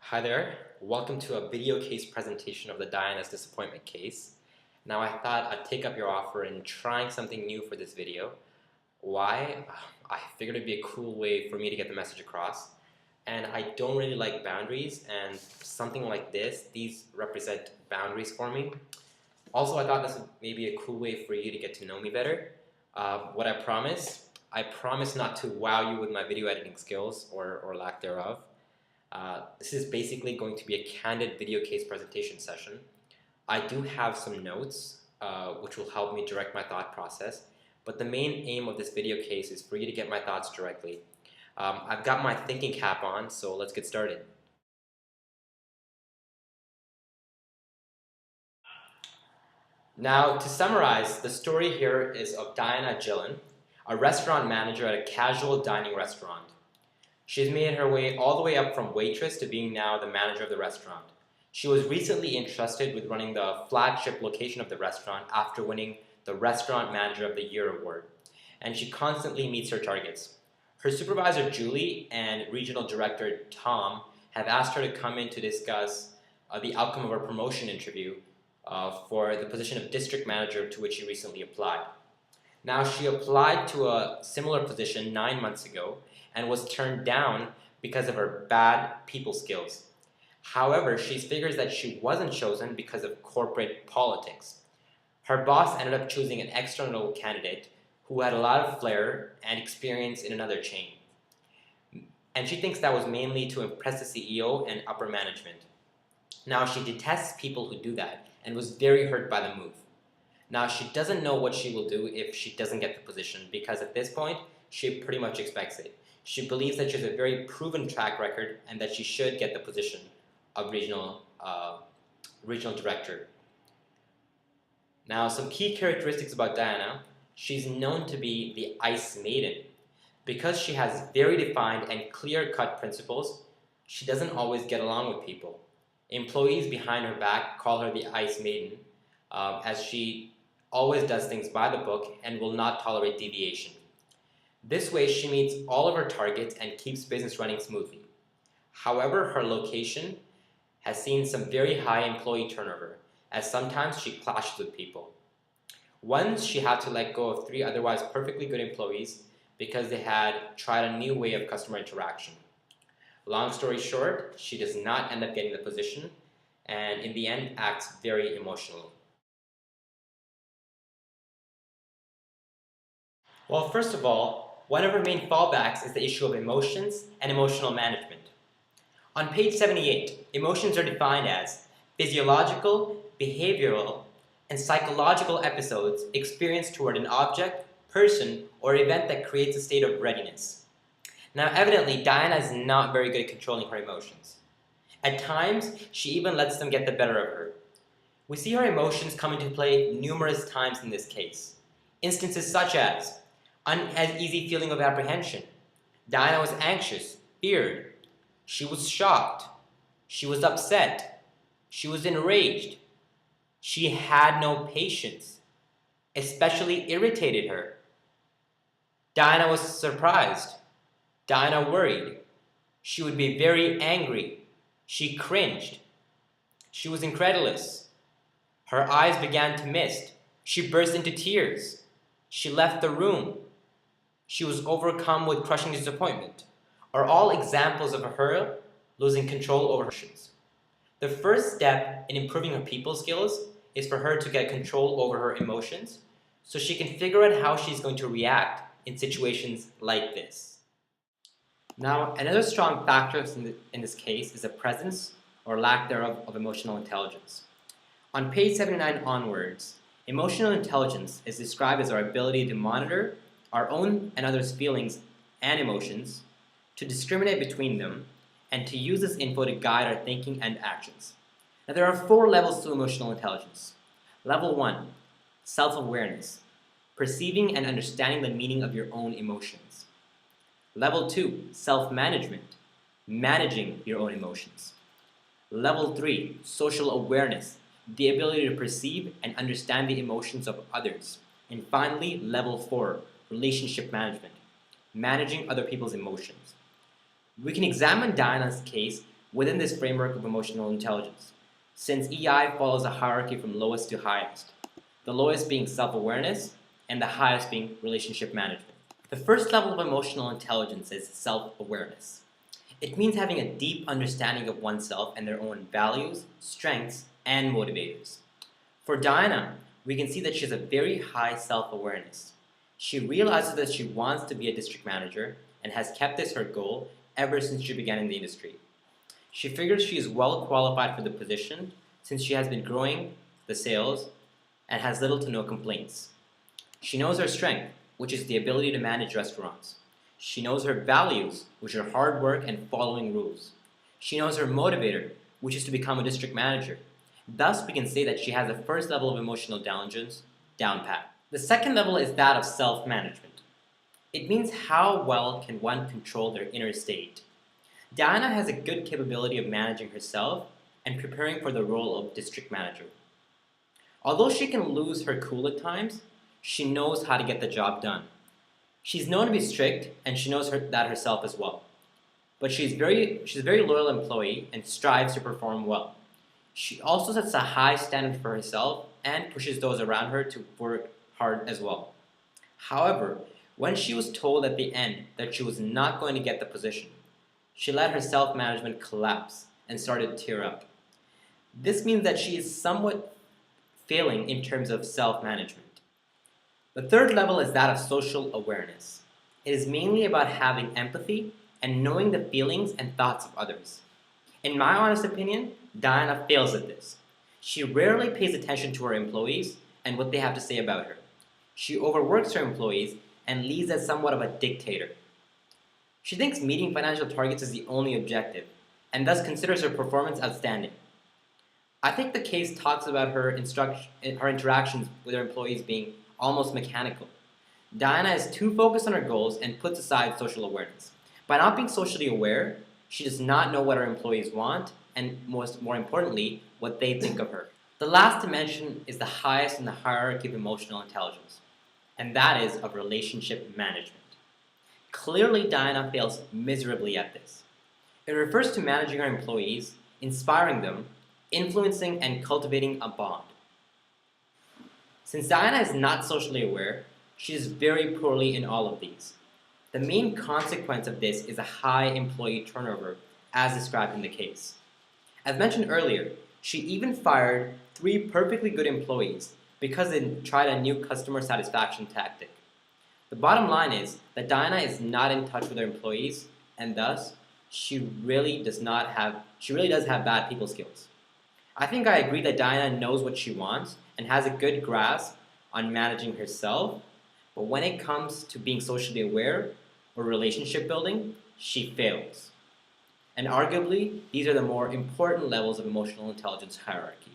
Hi there, welcome to a video case presentation of the Diana's disappointment case. Now I thought I'd take up your offer in trying something new for this video. Why? I figured it'd be a cool way for me to get the message across. And I don't really like boundaries, and something like this, these represent boundaries for me. Also, I thought this would maybe a cool way for you to get to know me better. What I promise not to wow you with my video editing skills or lack thereof. This is basically going to be a candid video case presentation session. I do have some notes which will help me direct my thought process, but the main aim of this video case is for you to get my thoughts directly. I've got my thinking cap on, so let's get started. Now, to summarize, the story here is of Diana Gillen, a restaurant manager at a casual dining restaurant. She's made her way all the way up from waitress to being now the manager of the restaurant. She was recently entrusted with running the flagship location of the restaurant after winning the Restaurant Manager of the Year award, and she constantly meets her targets. Her supervisor Julie and regional director Tom have asked her to come in to discuss the outcome of her promotion interview for the position of district manager to which she recently applied. Now, she applied to a similar position 9 months ago and was turned down because of her bad people skills. However, she figures that she wasn't chosen because of corporate politics. Her boss ended up choosing an external candidate who had a lot of flair and experience in another chain. And she thinks that was mainly to impress the CEO and upper management. Now, she detests people who do that and was very hurt by the move. Now, she doesn't know what she will do if she doesn't get the position, because at this point, she pretty much expects it. She believes that she has a very proven track record and that she should get the position of regional director. Now, some key characteristics about Diana: she's known to be the ice maiden. Because she has very defined and clear-cut principles, she doesn't always get along with people. Employees behind her back call her the ice maiden, as she always does things by the book and will not tolerate deviation. This way, she meets all of her targets and keeps business running smoothly. However, her location has seen some very high employee turnover, as sometimes she clashes with people. Once, she had to let go of 3 otherwise perfectly good employees because they had tried a new way of customer interaction. Long story short, she does not end up getting the position, and in the end acts very emotionally. Well, first of all, one of her main fallbacks is the issue of emotions and emotional management. On page 78, emotions are defined as physiological, behavioral, and psychological episodes experienced toward an object, person, or event that creates a state of readiness. Now, evidently, Diana is not very good at controlling her emotions. At times, she even lets them get the better of her. We see her emotions come into play numerous times in this case. Instances such as uneasy feeling of apprehension. Diana was anxious, feared. She was shocked. She was upset. She was enraged. She had no patience, especially irritated her. Diana was surprised. Diana worried. She would be very angry. She cringed. She was incredulous. Her eyes began to mist. She burst into tears. She left the room. She was overcome with crushing disappointment, are all examples of her losing control over her emotions. The first step in improving her people skills is for her to get control over her emotions so she can figure out how she's going to react in situations like this. Now, another strong factor in this case is the presence or lack thereof of emotional intelligence. On page 79 onwards, emotional intelligence is described as our ability to monitor our own and others' feelings and emotions, to discriminate between them, and to use this info to guide our thinking and actions. Now, there are 4 levels to emotional intelligence. Level 1, self-awareness, perceiving and understanding the meaning of your own emotions. Level 2, self-management, managing your own emotions. Level 3, social awareness, the ability to perceive and understand the emotions of others. And finally, level 4, relationship management, managing other people's emotions. We can examine Diana's case within this framework of emotional intelligence, since EI follows a hierarchy from lowest to highest, the lowest being self-awareness and the highest being relationship management. The first level of emotional intelligence is self-awareness. It means having a deep understanding of oneself and their own values, strengths, and motivators. For Diana, we can see that she has a very high self-awareness. She realizes that she wants to be a district manager and has kept this her goal ever since she began in the industry. She figures she is well qualified for the position since she has been growing the sales and has little to no complaints. She knows her strength, which is the ability to manage restaurants. She knows her values, which are hard work and following rules. She knows her motivator, which is to become a district manager. Thus, we can say that she has the first level of emotional intelligence down pat. The second level is that of self-management. It means how well can one control their inner state. Diana has a good capability of managing herself and preparing for the role of district manager. Although she can lose her cool at times, she knows how to get the job done. She's known to be strict, and she knows that herself as well. But she's a very loyal employee and strives to perform well. She also sets a high standard for herself and pushes those around her to work hard as well. However, when she was told at the end that she was not going to get the position, she let her self-management collapse and started to tear up. This means that she is somewhat failing in terms of self-management. The third level is that of social awareness. It is mainly about having empathy and knowing the feelings and thoughts of others. In my honest opinion, Diana fails at this. She rarely pays attention to her employees and what they have to say about her. She overworks her employees and leads as somewhat of a dictator. She thinks meeting financial targets is the only objective, and thus considers her performance outstanding. I think the case talks about her interactions with her employees being almost mechanical. Diana is too focused on her goals and puts aside social awareness. By not being socially aware, she does not know what her employees want, and more importantly, what they think of her. The last dimension is the highest in the hierarchy of emotional intelligence, and that is of relationship management. Clearly, Diana fails miserably at this. It refers to managing her employees, inspiring them, influencing and cultivating a bond. Since Diana is not socially aware, she is very poorly in all of these. The main consequence of this is a high employee turnover, as described in the case. As mentioned earlier, she even fired 3 perfectly good employees because they tried a new customer satisfaction tactic. The bottom line is that Diana is not in touch with her employees, and thus she really does have bad people skills. I think I agree that Diana knows what she wants and has a good grasp on managing herself, but when it comes to being socially aware or relationship building, she fails. And arguably, these are the more important levels of emotional intelligence hierarchy.